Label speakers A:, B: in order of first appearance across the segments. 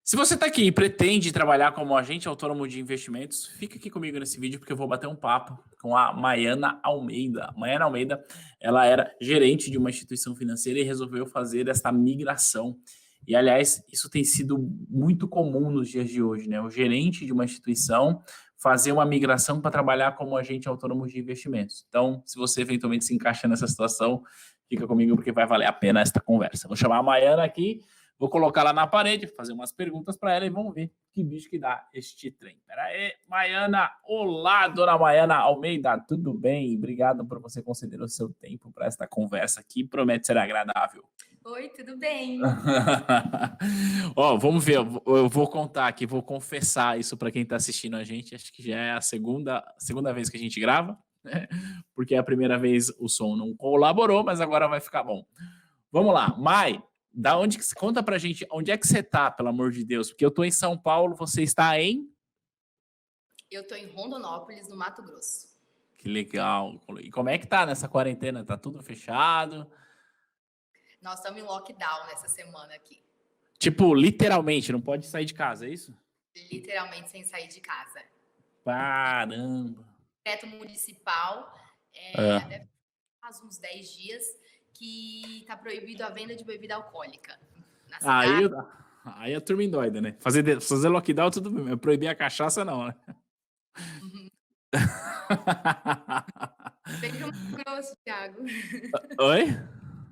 A: Se você está aqui e pretende trabalhar como agente autônomo de investimentos, fica aqui comigo nesse vídeo porque eu vou bater um papo com a Maiana Almeida. Maiana Almeida, ela era gerente de uma instituição financeira e resolveu fazer esta migração. E, aliás, isso tem sido muito comum nos dias de hoje, né? O gerente de uma instituição fazer uma migração para trabalhar como agente autônomo de investimentos. Então, se você eventualmente se encaixa nessa situação, fica comigo porque vai valer a pena esta conversa. Vou chamar a Maiana aqui. Vou colocar lá na parede, fazer umas perguntas para ela e vamos ver que bicho que dá este trem. Pera aí, Maiana. Olá, dona Maiana Almeida, tudo bem? Obrigado por você conceder o seu tempo para esta conversa que promete ser agradável.
B: Oi, tudo bem?
A: Ó, vamos ver, eu vou contar aqui, vou confessar isso para quem está assistindo a gente. Acho que já é a segunda vez que a gente grava, né? Porque a primeira vez o som não colaborou, mas agora vai ficar bom. Vamos lá, Mai. Da onde que conta pra gente, onde é que você tá, pelo amor de Deus? Porque eu tô em São Paulo, você está em?
B: Eu tô em Rondonópolis, no Mato Grosso.
A: Que legal. E como é que tá nessa quarentena? Tá tudo fechado?
B: Nós estamos em lockdown nessa semana aqui.
A: Tipo, literalmente, não pode sair de casa, é isso?
B: Literalmente sem sair de casa.
A: Caramba.
B: Decreto municipal,
A: É.
B: deve faz uns 10 dias, que tá proibido a venda de bebida alcoólica na
A: Aí,
B: cidade.
A: aí a turma endoida, né? Fazer lockdown tudo bem, mas proibir a cachaça não, né?
B: Uhum. Vem pro Mato Grosso, Thiago.
A: Oi?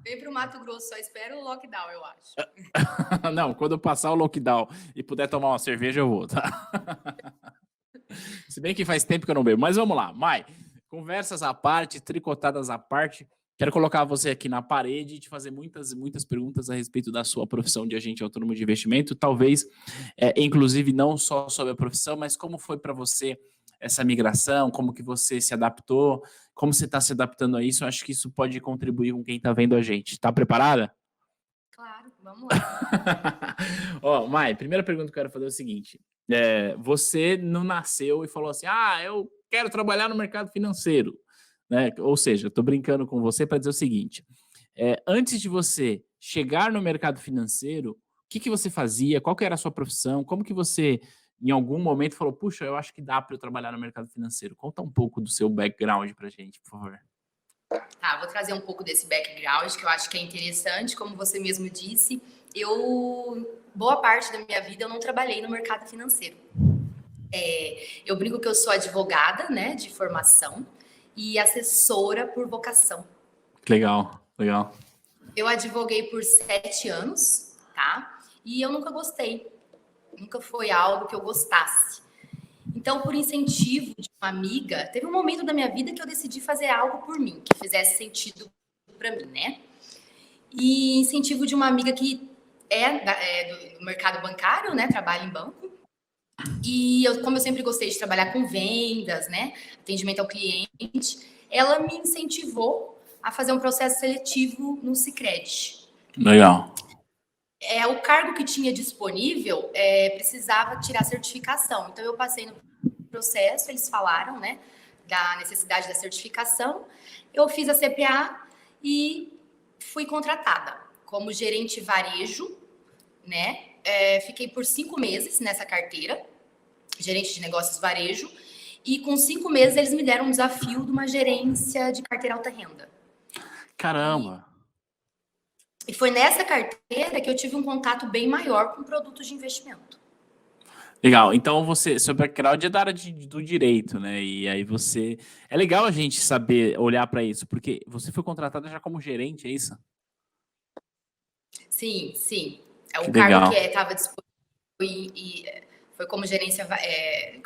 B: Vem pro Mato Grosso, só espera o lockdown, eu acho.
A: Não, quando eu passar o lockdown e puder tomar uma cerveja, eu vou, tá? Se bem que faz tempo que eu não bebo, mas vamos lá. Mai, conversas à parte, tricotadas à parte, quero colocar você aqui na parede e te fazer muitas perguntas a respeito da sua profissão de agente autônomo de investimento, talvez, inclusive, não só sobre a profissão, mas como foi para você essa migração, como que você se adaptou, como você está se adaptando a isso. Eu acho que isso pode contribuir com quem está vendo a gente. Está preparada?
B: Claro, vamos lá.
A: Ó, Mai, primeira pergunta que eu quero fazer é o seguinte: você não nasceu e falou assim, eu quero trabalhar no mercado financeiro, né? Ou seja, eu tô brincando com você para dizer o seguinte: antes de você chegar no mercado financeiro, o que que você fazia? Qual que era a sua profissão? Como que você, em algum momento, falou, puxa, eu acho que dá para eu trabalhar no mercado financeiro? Conta um pouco do seu background pra gente, por favor.
B: Tá, vou trazer um pouco desse background que eu acho que é interessante, como você mesmo disse. Boa parte da minha vida, eu não trabalhei no mercado financeiro. Eu brinco que eu sou advogada, né, de formação e assessora por vocação.
A: Legal, legal.
B: Eu advoguei por 7 anos, tá? E eu nunca gostei. Nunca foi algo que eu gostasse. Então, por incentivo de uma amiga, teve um momento da minha vida que eu decidi fazer algo por mim, que fizesse sentido para mim, né? E incentivo de uma amiga que do mercado bancário, né? Trabalha em banco. E como eu sempre gostei de trabalhar com vendas, né? Atendimento ao cliente, ela me incentivou a fazer um processo seletivo no Sicredi.
A: Legal.
B: O cargo que tinha disponível precisava tirar certificação. Então, eu passei no processo, eles falaram, né, da necessidade da certificação. Eu fiz a CPA e fui contratada como gerente varejo, né? Fiquei por 5 meses nessa carteira, gerente de negócios varejo, e com 5 meses eles me deram um desafio de uma gerência de carteira alta renda.
A: Caramba.
B: E foi nessa carteira que eu tive um contato bem maior com produtos de investimento.
A: Legal, então seu background é da área do direito, né? E aí você. É legal a gente saber olhar para isso, porque você foi contratada já como gerente, é isso?
B: Sim, sim. É
A: Que
B: o cargo
A: legal.
B: que estava disponível e foi como gerência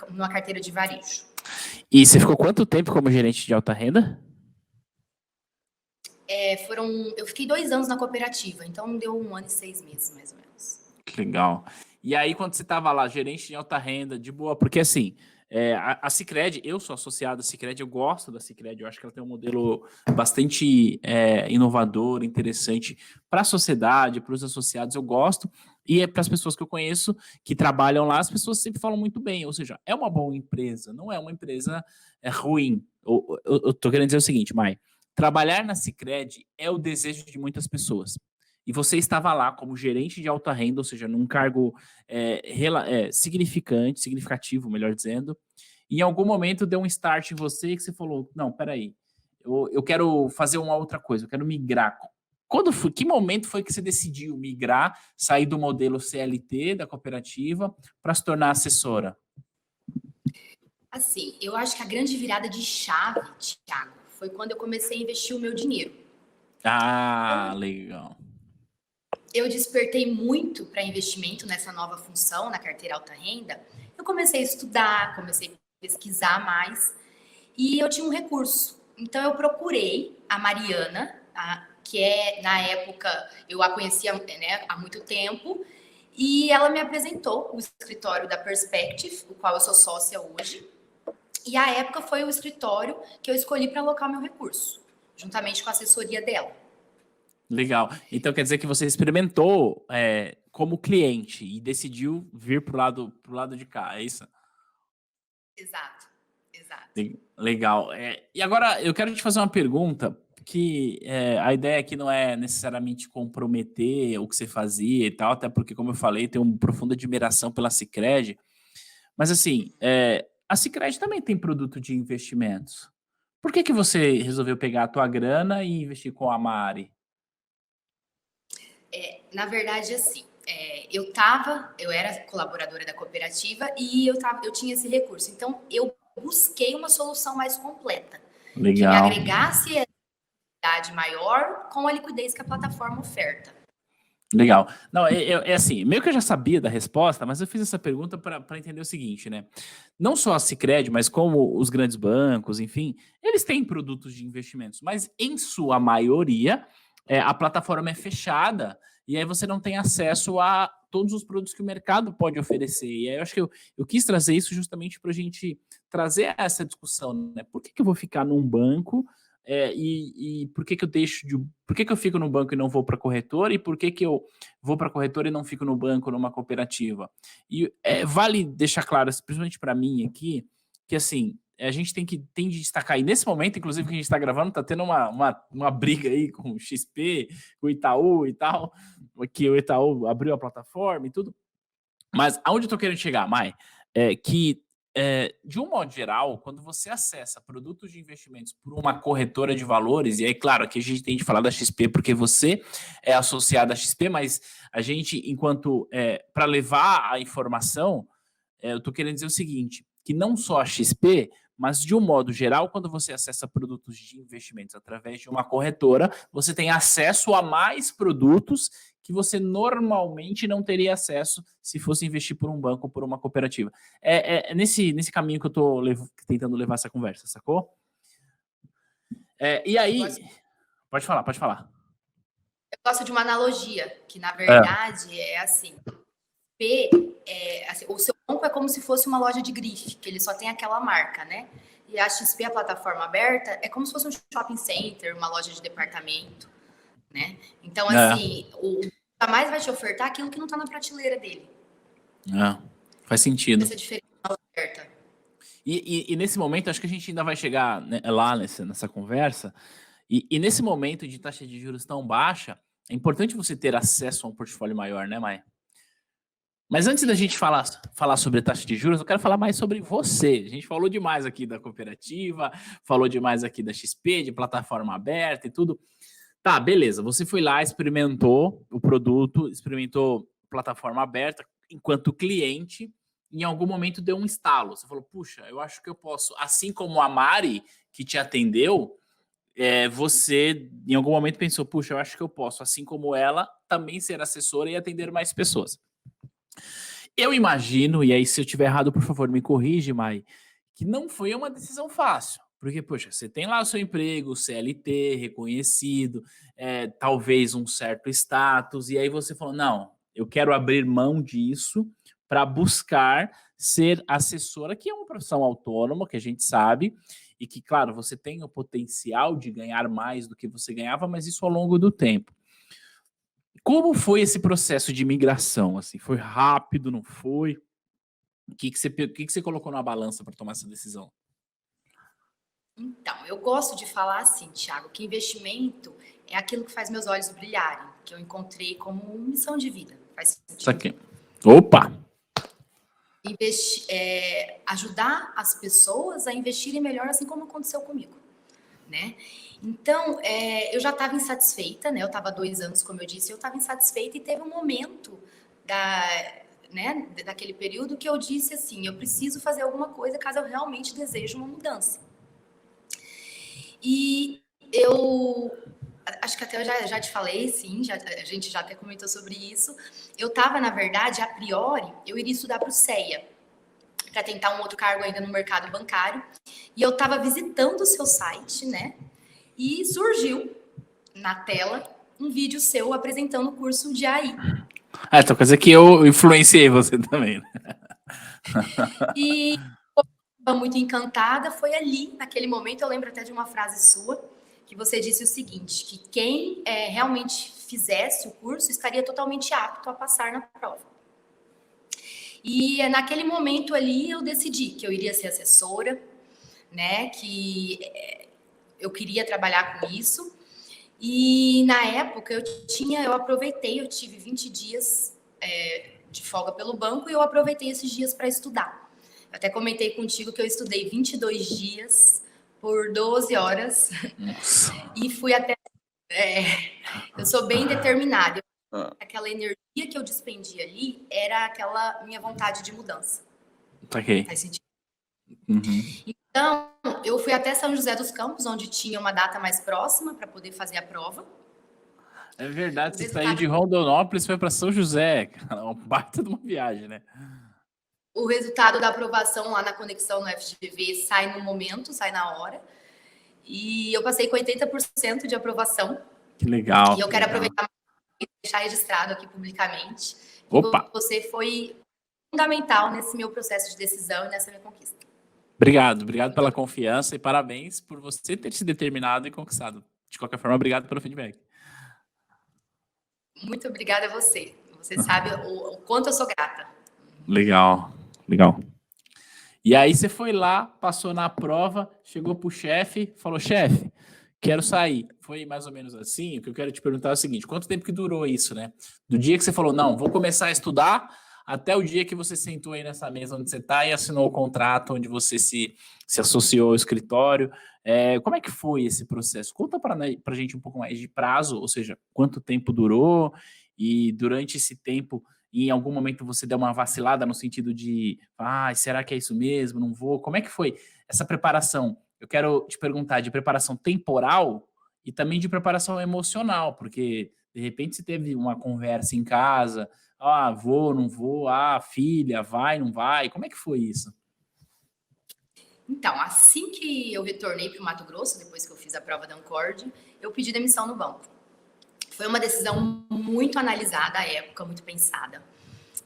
B: numa carteira de varejo.
A: E você ficou quanto tempo como gerente de alta renda?
B: Eu fiquei 2 anos na cooperativa, então deu 1 ano e 6 meses, mais ou menos.
A: Que legal. E aí, quando você estava lá, gerente de alta renda, de boa, porque assim, a Sicredi, eu sou associado à Sicredi, eu gosto da Sicredi, eu acho que ela tem um modelo bastante inovador, interessante para a sociedade, para os associados, eu gosto. E para as pessoas que eu conheço que trabalham lá, as pessoas sempre falam muito bem, ou seja, é uma boa empresa, não é uma empresa ruim. Eu tô querendo dizer o seguinte, Mai, trabalhar na Sicredi é o desejo de muitas pessoas. e você estava lá como gerente de alta renda, ou seja, num cargo significativo, melhor dizendo, e em algum momento deu um start em você que você falou, não, peraí, eu quero fazer uma outra coisa, eu quero migrar. Que momento foi que você decidiu migrar, sair do modelo CLT da cooperativa para se tornar assessora?
B: Assim, eu acho que a grande virada de chave, Thiago, foi quando eu comecei a investir o meu dinheiro.
A: Ah, legal.
B: Eu despertei muito para investimento nessa nova função, na carteira alta renda. Eu comecei a estudar, comecei a pesquisar mais e eu tinha um recurso. Então eu procurei a Mariana, que na época eu a conhecia, né, há muito tempo, e ela me apresentou o escritório da Perspective, o qual eu sou sócia hoje. E a época foi o escritório que eu escolhi para alocar o meu recurso, juntamente com a assessoria dela.
A: Legal. Então quer dizer que você experimentou como cliente e decidiu vir pro lado de cá, é isso?
B: Exato, exato.
A: Legal. E agora eu quero te fazer uma pergunta que a ideia aqui não é necessariamente comprometer o que você fazia e tal, até porque, como eu falei, tenho uma profunda admiração pela Sicredi. Mas assim, a Sicredi também tem produto de investimentos. Por que você resolveu pegar a tua grana e investir com a Mari?
B: Na verdade, assim, eu era colaboradora da cooperativa e eu tinha esse recurso. Então, eu busquei uma solução mais completa, que me
A: Legal.
B: agregasse a idade maior com a liquidez que a plataforma oferta.
A: Legal. Não, é assim, meio que eu já sabia da resposta, mas eu fiz essa pergunta para entender o seguinte, né? Não só a Sicredi, mas como os grandes bancos, enfim, eles têm produtos de investimentos, mas em sua maioria, a plataforma é fechada e aí você não tem acesso a todos os produtos que o mercado pode oferecer. E aí eu acho que eu quis trazer isso justamente para a gente trazer essa discussão, né? Por que eu vou ficar num banco e por que eu por que eu fico no banco e não vou para a corretora, e por que eu vou para a corretora e não fico no banco, numa cooperativa? E vale deixar claro, principalmente para mim aqui, que assim, a gente tem de destacar, e nesse momento, inclusive, que a gente está gravando, está tendo uma briga aí com o XP, com o Itaú e tal, que o Itaú abriu a plataforma e tudo. Mas aonde eu estou querendo chegar, Mai, de um modo geral, quando você acessa produtos de investimentos por uma corretora de valores, e aí, claro, aqui a gente tem de falar da XP porque você é associado à XP, mas a gente, enquanto para levar a informação, eu estou querendo dizer o seguinte, que não só a XP, mas de um modo geral, quando você acessa produtos de investimentos através de uma corretora, você tem acesso a mais produtos que você normalmente não teria acesso se fosse investir por um banco ou por uma cooperativa. É nesse caminho que eu estou tentando levar essa conversa, sacou? E aí... Pode falar, pode falar.
B: Eu gosto de uma analogia, que na verdade é assim, assim, o seu banco é como se fosse uma loja de grife, que ele só tem aquela marca, né? E a XP, a plataforma aberta, é como se fosse um shopping center, uma loja de departamento, né? Então, assim, o jamais vai te ofertar aquilo que não está na prateleira dele.
A: Faz sentido.
B: Essa diferença na oferta.
A: E nesse momento, acho que a gente ainda vai chegar, né, lá nessa conversa, e nesse momento de taxa de juros tão baixa, é importante você ter acesso a um portfólio maior, né, Mai? Mas antes da gente falar sobre taxa de juros, eu quero falar mais sobre você. A gente falou demais aqui da cooperativa, falou demais aqui da XP, de plataforma aberta e tudo. Tá, beleza. Você foi lá, experimentou o produto, experimentou plataforma aberta enquanto cliente. Em algum momento deu um estalo. Você falou, puxa, eu acho que eu posso. Assim como a Mari, que te atendeu, você em algum momento pensou, puxa, eu acho que eu posso, assim como ela, também ser assessora e atender mais pessoas. Eu imagino, e aí se eu estiver errado, por favor, me corrige, Mai, que não foi uma decisão fácil. Porque, poxa, você tem lá o seu emprego, CLT, reconhecido, talvez um certo status, e aí você falou, não, eu quero abrir mão disso para buscar ser assessora, que é uma profissão autônoma, que a gente sabe, e que, claro, você tem o potencial de ganhar mais do que você ganhava, mas isso ao longo do tempo. Como foi esse processo de migração? Assim, foi rápido, não foi? O que você colocou na balança para tomar essa decisão?
B: Então, eu gosto de falar assim, Thiago, que investimento é aquilo que faz meus olhos brilharem. que eu encontrei como missão de vida. Faz sentido.
A: Isso aqui. Opa!
B: Ajudar as pessoas a investirem melhor, assim como aconteceu comigo, né? Então, eu já estava insatisfeita, né? Eu estava 2 anos, como eu disse, eu estava insatisfeita e teve um momento daquele período que eu disse assim, eu preciso fazer alguma coisa caso eu realmente deseje uma mudança. E eu acho que até eu já te falei, sim, a gente já até comentou sobre isso. Eu estava, na verdade, a priori, eu iria estudar para o CEA, para tentar um outro cargo ainda no mercado bancário. E eu estava visitando o seu site, né? E surgiu na tela um vídeo seu apresentando o curso de AI.
A: Então quer dizer que eu influenciei você também, né?
B: E eu muito encantada, foi ali, naquele momento, eu lembro até de uma frase sua, que você disse o seguinte, que quem realmente fizesse o curso estaria totalmente apto a passar na prova. E naquele momento ali eu decidi que eu iria ser assessora, né, que eu queria trabalhar com isso. E na época eu tive 20 dias de folga pelo banco e eu aproveitei esses dias para estudar. Eu até comentei contigo que eu estudei 22 dias por 12 horas. Nossa. E fui até... eu sou bem determinada. Aquela energia que eu despendi ali era aquela minha vontade de mudança.
A: Ok.
B: Faz sentido?
A: Uhum.
B: Então, eu fui até São José dos Campos, onde tinha uma data mais próxima para poder fazer a prova.
A: É verdade, você saiu de Rondonópolis e foi para São José. Uma baita de uma viagem, né?
B: O resultado da aprovação lá na conexão no FGV sai no momento, sai na hora. E eu passei com 80% de aprovação.
A: Que legal.
B: E eu quero aproveitar e deixar registrado aqui publicamente.
A: Opa!
B: Que você foi fundamental nesse meu processo de decisão e nessa minha conquista.
A: Obrigado pela confiança e parabéns por você ter se determinado e conquistado. De qualquer forma, obrigado pelo feedback.
B: Muito obrigada a você. Você sabe o quanto eu sou grata.
A: Legal. E aí você foi lá, passou na prova, chegou pro chefe, falou, chefe, quero sair. Foi mais ou menos assim? O que eu quero te perguntar é o seguinte, quanto tempo que durou isso, né? Do dia que você falou, não, vou começar a estudar, até o dia que você sentou aí nessa mesa onde você está e assinou o contrato, onde você se associou ao escritório. Como é que foi esse processo? Conta para a gente um pouco mais de prazo, ou seja, quanto tempo durou e durante esse tempo, em algum momento você deu uma vacilada no sentido de, será que é isso mesmo? Não vou? Como é que foi essa preparação? Eu quero te perguntar de preparação temporal e também de preparação emocional, porque de repente você teve uma conversa em casa, vou, não vou, filha, vai, não vai, como é que foi isso?
B: Então, assim que eu retornei para o Mato Grosso, depois que eu fiz a prova da Ancord, eu pedi demissão no banco. Foi uma decisão muito analisada à época, muito pensada.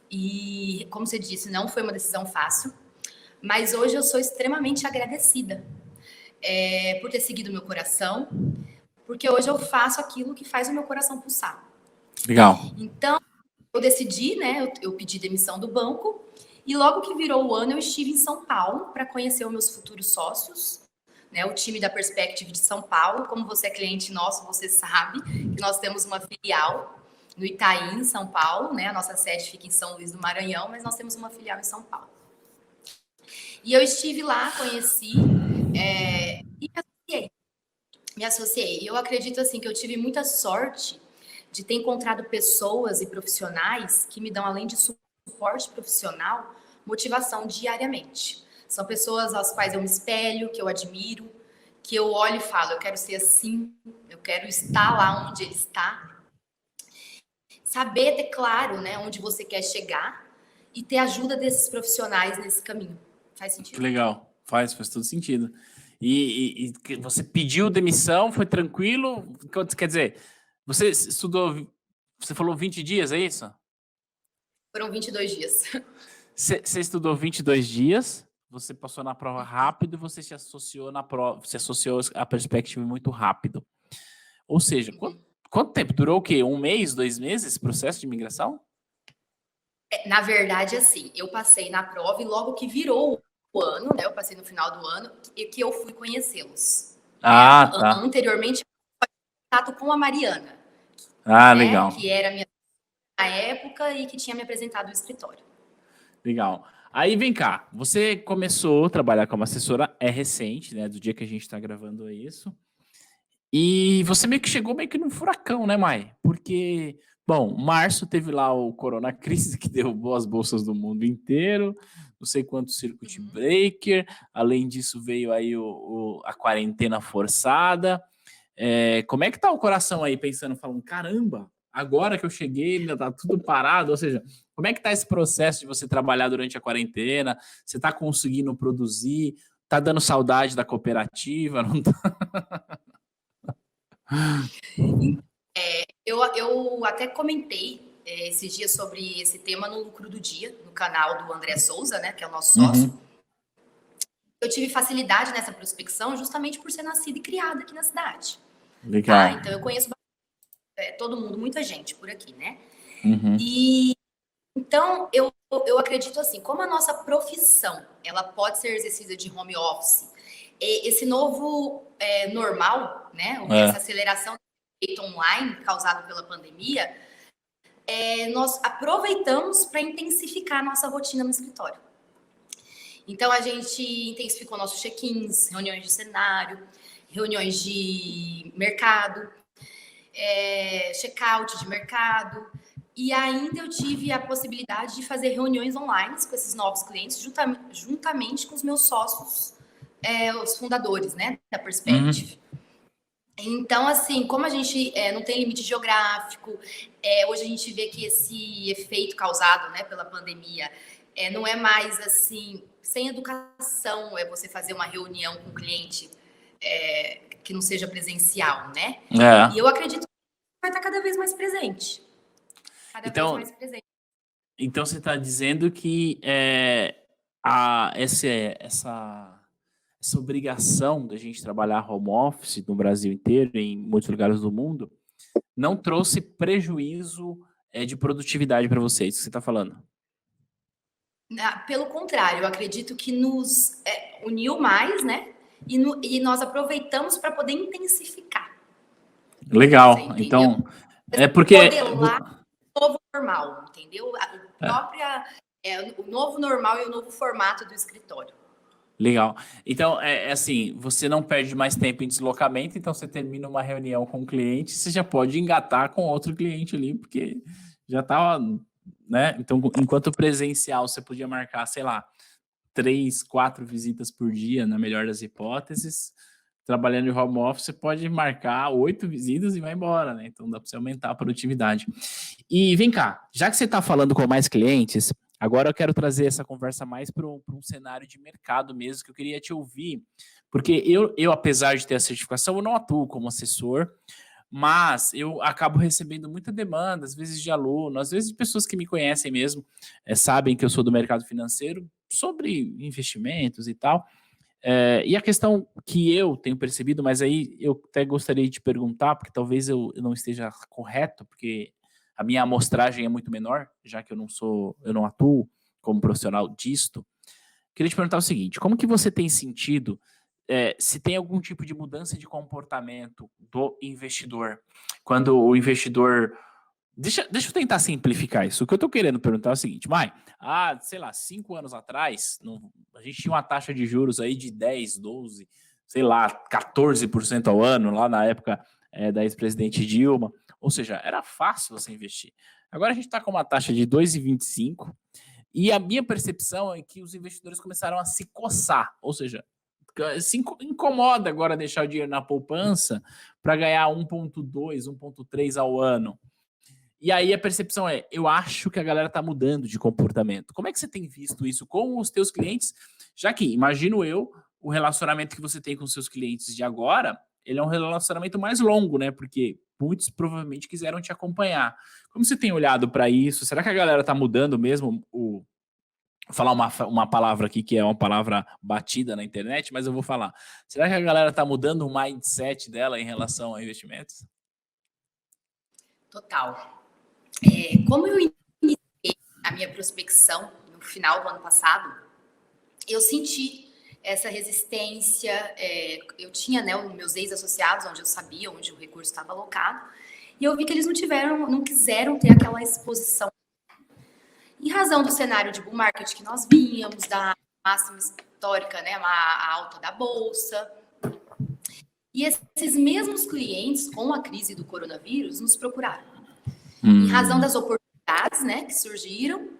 B: E, como você disse, não foi uma decisão fácil, mas hoje eu sou extremamente agradecida por ter seguido meu coração, porque hoje eu faço aquilo que faz o meu coração pulsar.
A: Legal.
B: Então, eu decidi, né? Eu pedi demissão do banco e logo que virou o ano eu estive em São Paulo para conhecer os meus futuros sócios, né? O time da Perspective de São Paulo. Como você é cliente nosso, você sabe que nós temos uma filial no Itaim, em São Paulo, né? A nossa sede fica em São Luís do Maranhão, mas nós temos uma filial em São Paulo. E eu estive lá, conheci e me associei. E eu acredito assim que eu tive muita sorte de ter encontrado pessoas e profissionais que me dão, além de suporte profissional, motivação diariamente. São pessoas às quais eu me espelho, que eu admiro, que eu olho e falo, eu quero ser assim, eu quero estar lá onde ele está. Saber ter claro, né, onde você quer chegar e ter ajuda desses profissionais nesse caminho. Faz sentido?
A: Que legal, faz todo sentido. E você pediu demissão, foi tranquilo? Quer dizer, você estudou, você falou 20 dias, é isso?
B: Foram 22 dias.
A: Você estudou 22 dias, você passou na prova rápido, você se associou na prova, se associou à Perspective muito rápido. Ou seja, quanto tempo? Durou o quê? 1 mês, 2 meses esse processo de imigração?
B: Na verdade, assim, eu passei na prova e logo que virou o ano, né? Eu passei no final do ano e que eu fui conhecê-los.
A: Tá.
B: Anteriormente, eu tive contato com a Mariana,
A: Ah,
B: né?
A: legal.
B: Que era a minha na época e que tinha me apresentado o escritório.
A: Legal. Aí vem cá, você começou a trabalhar como assessora, é recente, né? Do dia que a gente está gravando isso. E você meio que chegou meio que num furacão, né, Mai? Porque, bom, março teve lá o Corona Crise, que derrubou as bolsas do mundo inteiro, não sei quanto circuit breaker, além disso veio aí a quarentena forçada. Como é que tá o coração aí, pensando, falando, caramba, agora que eu cheguei, ainda tá tudo parado, ou seja, como é que tá esse processo de você trabalhar durante a quarentena? Você tá conseguindo produzir? Tá dando saudade da cooperativa? Não tá?
B: Eu até comentei esses dias sobre esse tema no Lucro do Dia, no canal do André Souza, né, que é o nosso sócio.
A: Uhum.
B: Eu tive facilidade nessa prospecção justamente por ser nascida e criada aqui na cidade, tá?
A: Legal.
B: Então eu conheço todo mundo, muita gente por aqui, né?
A: Uhum.
B: E então eu acredito assim, como a nossa profissão ela pode ser exercida de home office, esse novo normal, né? Essa aceleração do feito online causado pela pandemia, nós aproveitamos para intensificar a nossa rotina no escritório. Então a gente intensificou nossos check-ins, reuniões de cenário, reuniões de mercado, check-out de mercado. E ainda eu tive a possibilidade de fazer reuniões online com esses novos clientes, juntamente com os meus sócios, os fundadores, né, da Perspective. Então, assim, como a gente não tem limite geográfico, hoje a gente vê que esse efeito causado, né, pela pandemia não é mais assim, sem educação, você fazer uma reunião com o cliente que não seja presencial, né? E eu acredito que vai estar cada vez mais presente. Cada vez mais presente.
A: Então você está dizendo que essa obrigação da gente trabalhar home office no Brasil inteiro, em muitos lugares do mundo, não trouxe prejuízo de produtividade para vocês, que você está falando?
B: Pelo contrário, eu acredito que nos uniu mais, né? E nós aproveitamos para poder intensificar.
A: Legal.
B: Entendeu?
A: Então, é porque
B: modelar o novo normal, entendeu? O novo normal e o novo formato do escritório.
A: Legal. Então, assim, você não perde mais tempo em deslocamento, então você termina uma reunião com o cliente, você já pode engatar com outro cliente ali, porque já tá, né? Então, enquanto presencial, você podia marcar, sei lá, 3, 4 visitas por dia, na melhor das hipóteses. Trabalhando em home office, você pode marcar 8 visitas e vai embora, né? Então dá para você aumentar a produtividade. E vem cá, já que você está falando com mais clientes, agora eu quero trazer essa conversa mais para um cenário de mercado mesmo, que eu queria te ouvir, porque eu, apesar de ter a certificação, eu não atuo como assessor, mas eu acabo recebendo muita demanda, às vezes de aluno, às vezes de pessoas que me conhecem mesmo, sabem que eu sou do mercado financeiro, sobre investimentos e tal. E a questão que eu tenho percebido, mas aí eu até gostaria de te perguntar, porque talvez eu não esteja correto, porque a minha amostragem é muito menor, já que eu não atuo como profissional disto. Queria te perguntar o seguinte: como que você tem sentido se tem algum tipo de mudança de comportamento do investidor, quando o investidor. Deixa eu tentar simplificar isso. O que eu estou querendo perguntar é o seguinte, Mai, sei lá, 5 anos atrás, a gente tinha uma taxa de juros aí de 10, 12, sei lá, 14% ao ano, lá na época da ex-presidente Dilma. Ou seja, era fácil você investir. Agora a gente está com uma taxa de 2,25 e a minha percepção é que os investidores começaram a se coçar, ou seja, se incomoda agora deixar o dinheiro na poupança para ganhar 1,2, 1,3 ao ano. E aí a percepção eu acho que a galera tá mudando de comportamento. Como é que você tem visto isso com os teus clientes? Já que, imagino eu, o relacionamento que você tem com os seus clientes de agora, ele é um relacionamento mais longo, né? Porque muitos provavelmente quiseram te acompanhar. Como você tem olhado para isso? Será que a galera tá mudando mesmo vou falar uma palavra aqui que é uma palavra batida na internet, mas eu vou falar. Será que a galera tá mudando o mindset dela em relação a investimentos?
B: Total. Como eu iniciei a minha prospecção no final do ano passado, eu senti essa resistência. Eu tinha, né, os meus ex-associados, onde eu sabia onde o recurso estava alocado, E eu vi que eles não quiseram ter aquela exposição. Em razão do cenário de bull market que nós víamos, da máxima histórica, né, a alta da bolsa. E esses mesmos clientes, com a crise do coronavírus, nos procuraram. Em razão das oportunidades, né, que surgiram,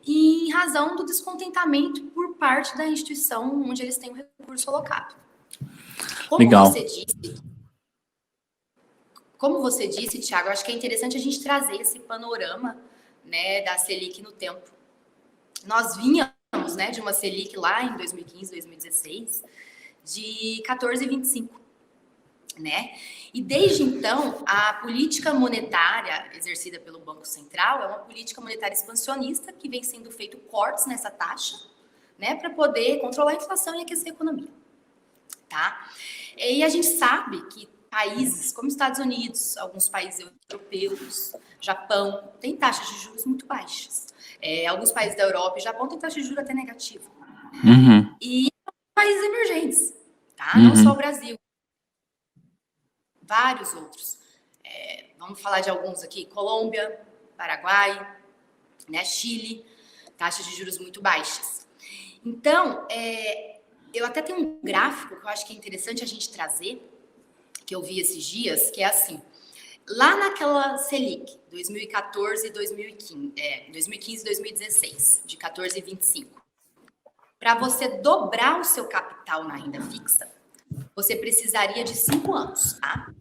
B: e em razão do descontentamento por parte da instituição onde eles têm o recurso alocado.
A: Legal.
B: Como você disse, Thiago, eu acho que é interessante a gente trazer esse panorama, né, da Selic no tempo. Nós vínhamos, né, de uma Selic lá em 2015, 2016, de 14,25, né? E desde então, a política monetária exercida pelo Banco Central é uma política monetária expansionista que vem sendo feito cortes nessa taxa, né, para poder controlar a inflação e aquecer a economia, tá? E a gente sabe que países como Estados Unidos, alguns países europeus, Japão, têm taxas de juros muito baixas. Alguns países da Europa e Japão têm taxa de juros até negativa. E países emergentes, tá? Não só o Brasil. Vários outros. Vamos falar de alguns aqui. Colômbia, Paraguai, né? Chile, taxas de juros muito baixas. Então, eu até tenho um gráfico que eu acho que é interessante a gente trazer, que eu vi esses dias, que é assim, lá naquela Selic, 2014 e 2015, 2015 e 2016, de 14,25, para você dobrar o seu capital na renda fixa, você precisaria de 5 anos, tá?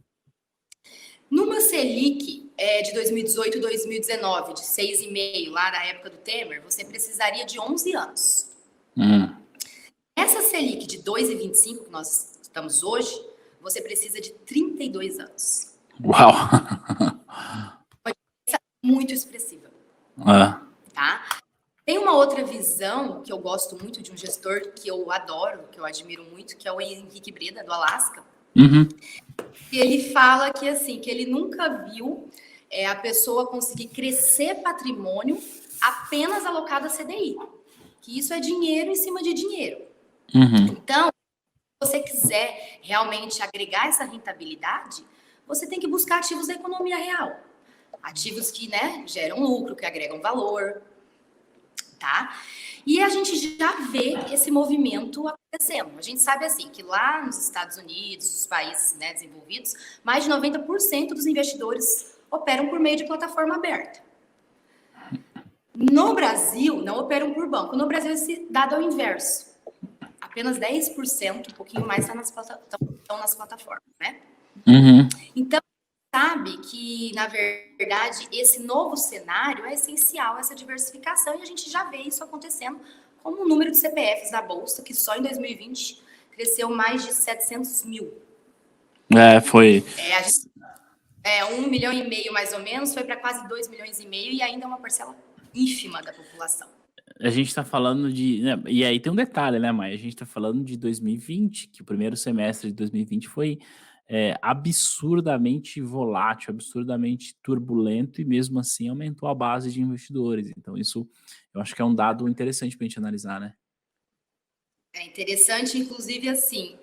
B: Numa Selic de 2018 e 2019, de 6,5, lá na época do Temer, você precisaria de 11 anos. Essa Selic de 2,25, que nós estamos hoje, você precisa de 32 anos.
A: Uau!
B: Muito expressiva. Tá? Tem uma outra visão que eu gosto muito de um gestor que eu adoro, que eu admiro muito, que é o Henrique Breda, do Alasca. Ele fala que, assim, que ele nunca viu a pessoa conseguir crescer patrimônio apenas alocado a CDI. Que isso é dinheiro em cima de dinheiro. Então, se você quiser realmente agregar essa rentabilidade, você tem que buscar ativos da economia real. Ativos que, né, geram lucro, que agregam valor, tá? E a gente já vê esse movimento acontecendo. A gente sabe, assim, que lá nos Estados Unidos, os países, né, desenvolvidos, mais de 90% dos investidores operam por meio de plataforma aberta. No Brasil, não operam por banco. No Brasil, esse dado é o inverso. Apenas 10%, um pouquinho mais, estão nas plataformas, né? Então, sabe que, na verdade, esse novo cenário é essencial, essa diversificação, e a gente já vê isso acontecendo como o número de CPFs da Bolsa, que só em 2020 cresceu mais de 700 mil.
A: Foi...
B: 1,5 milhão, mais ou menos, foi para quase 2,5 milhões, e ainda é uma parcela ínfima da população.
A: A gente está falando de... Né, e aí tem um detalhe, né, Maia? A gente está falando de 2020, que o primeiro semestre de 2020 foi absurdamente volátil, absurdamente turbulento, e mesmo assim aumentou a base de investidores. Então isso, eu acho que é um dado interessante para a gente analisar, né?
B: É interessante, inclusive, assim,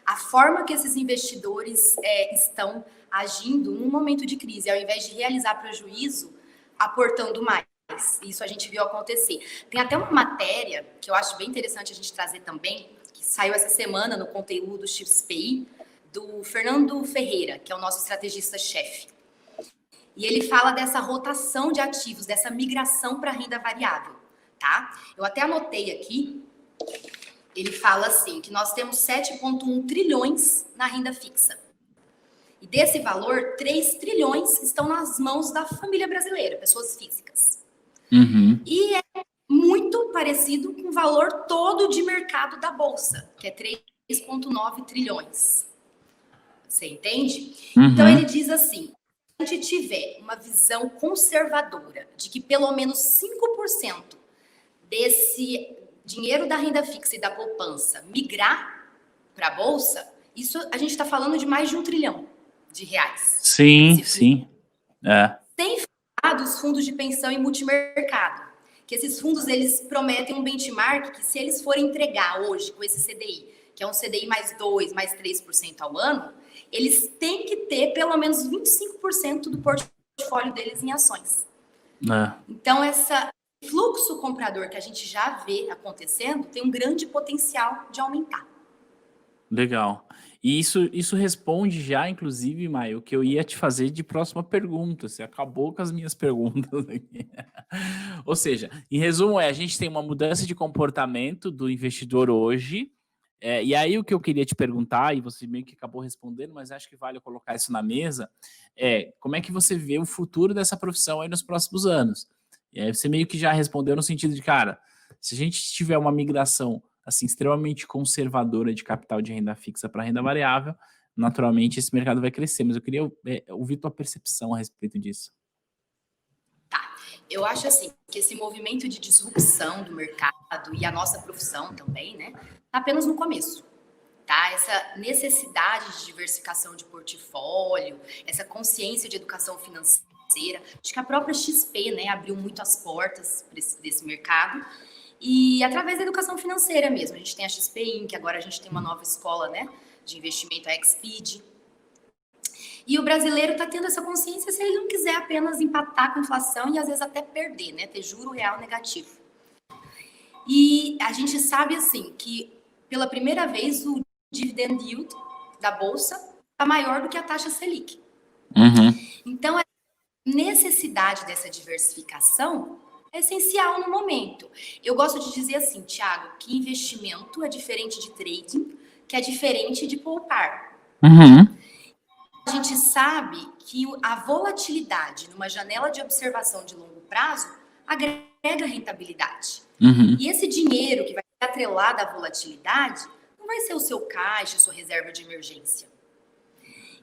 B: a forma que esses investidores estão agindo num momento de crise, ao invés de realizar prejuízo, aportando mais. Isso a gente viu acontecer. Tem até uma matéria que eu acho bem interessante a gente trazer também, que saiu essa semana no conteúdo XPI, do Fernando Ferreira, que é o nosso estrategista-chefe. E ele fala dessa rotação de ativos, dessa migração para renda variável, tá? Eu até anotei aqui, ele fala assim, que nós temos 7,1 trilhões na renda fixa. E desse valor, 3 trilhões estão nas mãos da família brasileira, pessoas físicas. E é muito parecido com o valor todo de mercado da Bolsa, que é 3,9 trilhões. Você entende? Então, ele diz assim, se a gente tiver uma visão conservadora de que pelo menos 5% desse dinheiro da renda fixa e da poupança migrar para a Bolsa, isso a gente está falando de mais de 1 trilhão de reais.
A: Sim. Sem falar
B: dos fundos de pensão e multimercado, que esses fundos, eles prometem um benchmark que, se eles forem entregar hoje com esse CDI que é um CDI mais 2, mais 3% ao ano, eles têm que ter pelo menos 25% do portfólio deles em ações. Então, esse fluxo comprador que a gente já vê acontecendo tem um grande potencial de aumentar.
A: Legal. E isso responde já, inclusive, Maio, o que eu ia te fazer de próxima pergunta. Você acabou com as minhas perguntas aqui. Ou seja, em resumo, a gente tem uma mudança de comportamento do investidor hoje. E aí o que eu queria te perguntar, e você meio que acabou respondendo, mas acho que vale eu colocar isso na mesa, como é que você vê o futuro dessa profissão aí nos próximos anos? E aí você meio que já respondeu no sentido de, cara, se a gente tiver uma migração assim, extremamente conservadora de capital de renda fixa para renda variável, naturalmente esse mercado vai crescer. Mas eu queria ouvir tua percepção a respeito disso.
B: Tá. Eu acho assim que esse movimento de disrupção do mercado e a nossa profissão também, né, tá apenas no começo. Tá? Essa necessidade de diversificação de portfólio, essa consciência de educação financeira, acho que a própria XP, né, abriu muito as portas desse mercado. E através da educação financeira mesmo. A gente tem a XP Inc., agora a gente tem uma nova escola, né, de investimento, a XPED. E o brasileiro está tendo essa consciência se ele não quiser apenas empatar com a inflação e às vezes até perder, né, ter juro real negativo. E a gente sabe, assim, que pela primeira vez o dividend yield da Bolsa está maior do que a taxa Selic. Então, a necessidade dessa diversificação é essencial no momento. Eu gosto de dizer assim, Thiago, que investimento é diferente de trading, que é diferente de poupar. A gente sabe que a volatilidade numa janela de observação de longo prazo agrega rentabilidade. E esse dinheiro que vai ser atrelado à volatilidade não vai ser o seu caixa, a sua reserva de emergência.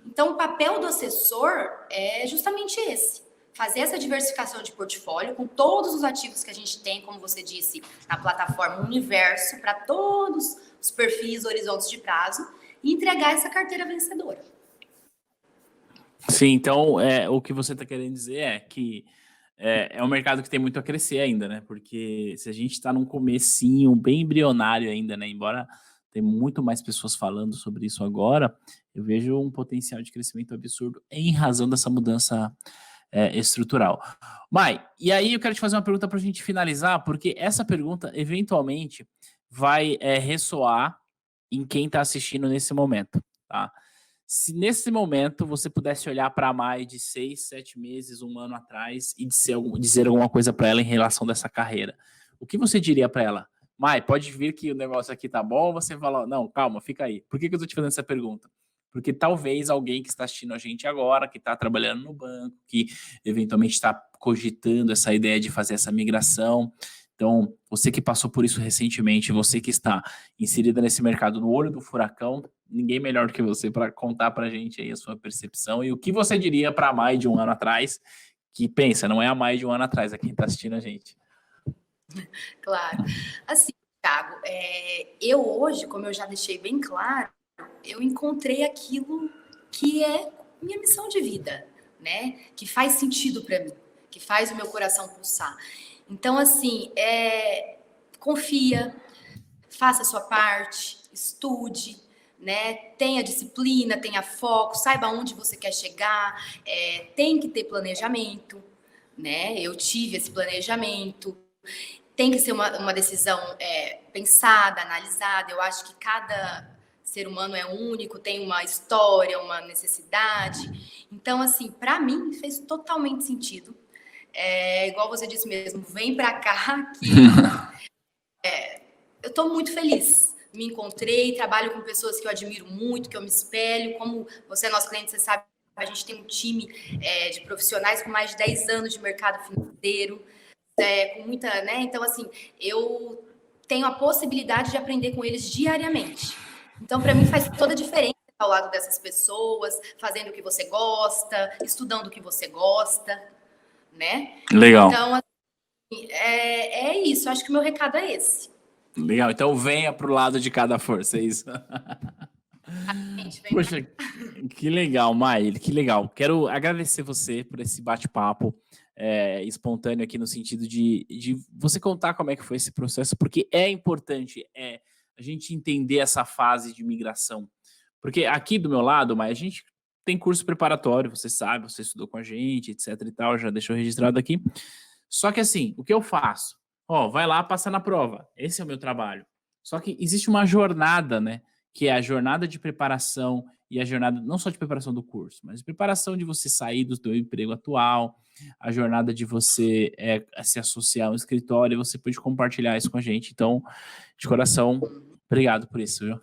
B: Então, o papel do assessor é justamente esse. Fazer essa diversificação de portfólio com todos os ativos que a gente tem, como você disse, na plataforma Universo, para todos os perfis, horizontes de prazo, e entregar essa carteira vencedora.
A: Sim, então o que você está querendo dizer é que é um mercado que tem muito a crescer ainda, né? Porque se a gente está num comecinho bem embrionário ainda, né? Embora tem muito mais pessoas falando sobre isso agora, eu vejo um potencial de crescimento absurdo em razão dessa mudança estrutural. Mai, e aí eu quero te fazer uma pergunta para a gente finalizar, porque essa pergunta eventualmente vai ressoar em quem está assistindo nesse momento, tá? Se nesse momento você pudesse olhar para a Mai de 6, 7 meses, 1 ano atrás e dizer alguma coisa para ela em relação dessa carreira, o que você diria para ela? Mai, pode vir que o negócio aqui tá bom, você fala, não, calma, fica aí. Por que eu tô te fazendo essa pergunta? Porque talvez alguém que está assistindo a gente agora, que está trabalhando no banco, que eventualmente está cogitando essa ideia de fazer essa migração. Então, você que passou por isso recentemente, você que está inserida nesse mercado no olho do furacão, ninguém melhor do que você para contar para a gente aí a sua percepção e o que você diria para mais de 1 ano atrás, que pensa, não é há mais de 1 ano atrás, é quem está assistindo a gente.
B: Claro. Assim, Thiago, eu hoje, como eu já deixei bem claro, eu encontrei aquilo que é minha missão de vida, né? Que faz sentido para mim, que faz o meu coração pulsar. Então, assim, confia, faça a sua parte, estude, né? Tenha disciplina, tenha foco, saiba onde você quer chegar, tem que ter planejamento, né? Eu tive esse planejamento. Tem que ser uma decisão pensada, analisada. Eu acho que cada ser humano é único, tem uma história, uma necessidade. Então, assim, para mim fez totalmente sentido. Igual você disse mesmo, vem para cá que eu estou muito feliz. Me encontrei, trabalho com pessoas que eu admiro muito, que eu me espelho. Como você é nosso cliente, você sabe, a gente tem um time de profissionais com mais de 10 anos de mercado financeiro. Com muita, né? Então, assim, eu tenho a possibilidade de aprender com eles diariamente. Então, para mim, faz toda a diferença ao lado dessas pessoas, fazendo o que você gosta, estudando o que você gosta, né?
A: Legal.
B: Então, assim, é isso. Acho que o meu recado é esse.
A: Legal. Então, venha para o lado de cada força, é isso? Poxa, que legal, Mai, que legal. Quero agradecer você por esse bate-papo espontâneo aqui no sentido de você contar como é que foi esse processo, porque é importante a gente entender essa fase de migração. Porque aqui do meu lado, mas a gente tem curso preparatório, você sabe, você estudou com a gente, etc e tal, já deixou registrado aqui. Só que assim, o que eu faço? Ó, vai lá, passa na prova. Esse é o meu trabalho. Só que existe uma jornada, né? Que é a jornada de preparação e a jornada não só de preparação do curso, mas de preparação de você sair do seu emprego atual, a jornada de você se associar a um escritório, e você pode compartilhar isso com a gente. Então, de coração, obrigado por isso, viu?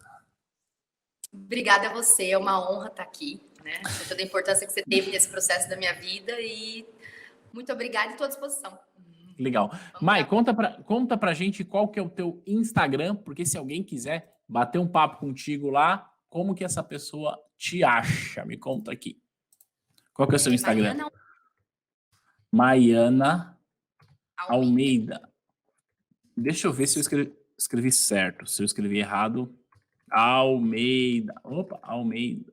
B: Obrigada a você, é uma honra estar aqui, né? Por toda a importância que você teve nesse processo da minha vida e muito obrigada e estou à disposição.
A: Legal. Mai, conta pra gente qual que é o teu Instagram, porque se alguém quiser bater um papo contigo lá, como que essa pessoa te acha? Me conta aqui. Qual que é o seu Instagram? Maiana Almeida. Deixa eu ver se eu escrevi certo. Se eu escrevi errado, Almeida. Opa, Almeida.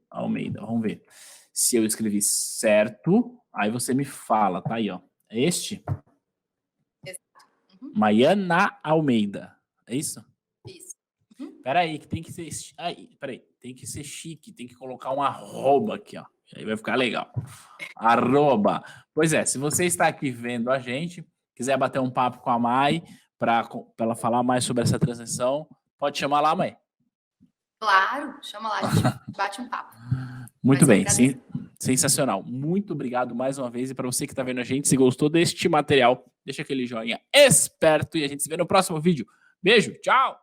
A: Vamos ver. Se eu escrevi certo, aí você me fala, tá aí, ó. É este? Maiana Almeida. É isso?
B: Isso.
A: Peraí, que tem que ser. Peraí. Tem que ser chique, tem que colocar um arroba aqui, ó. Aí vai ficar legal. Arroba. Pois é, se você está aqui vendo a gente, quiser bater um papo com a Mai para ela falar mais sobre essa transição, pode chamar lá, Mai.
B: Claro, chama lá, a gente bate um papo.
A: Muito bem, sim, sensacional. Muito obrigado mais uma vez. E para você que está vendo a gente, se gostou deste material, deixa aquele joinha esperto e a gente se vê no próximo vídeo. Beijo, tchau!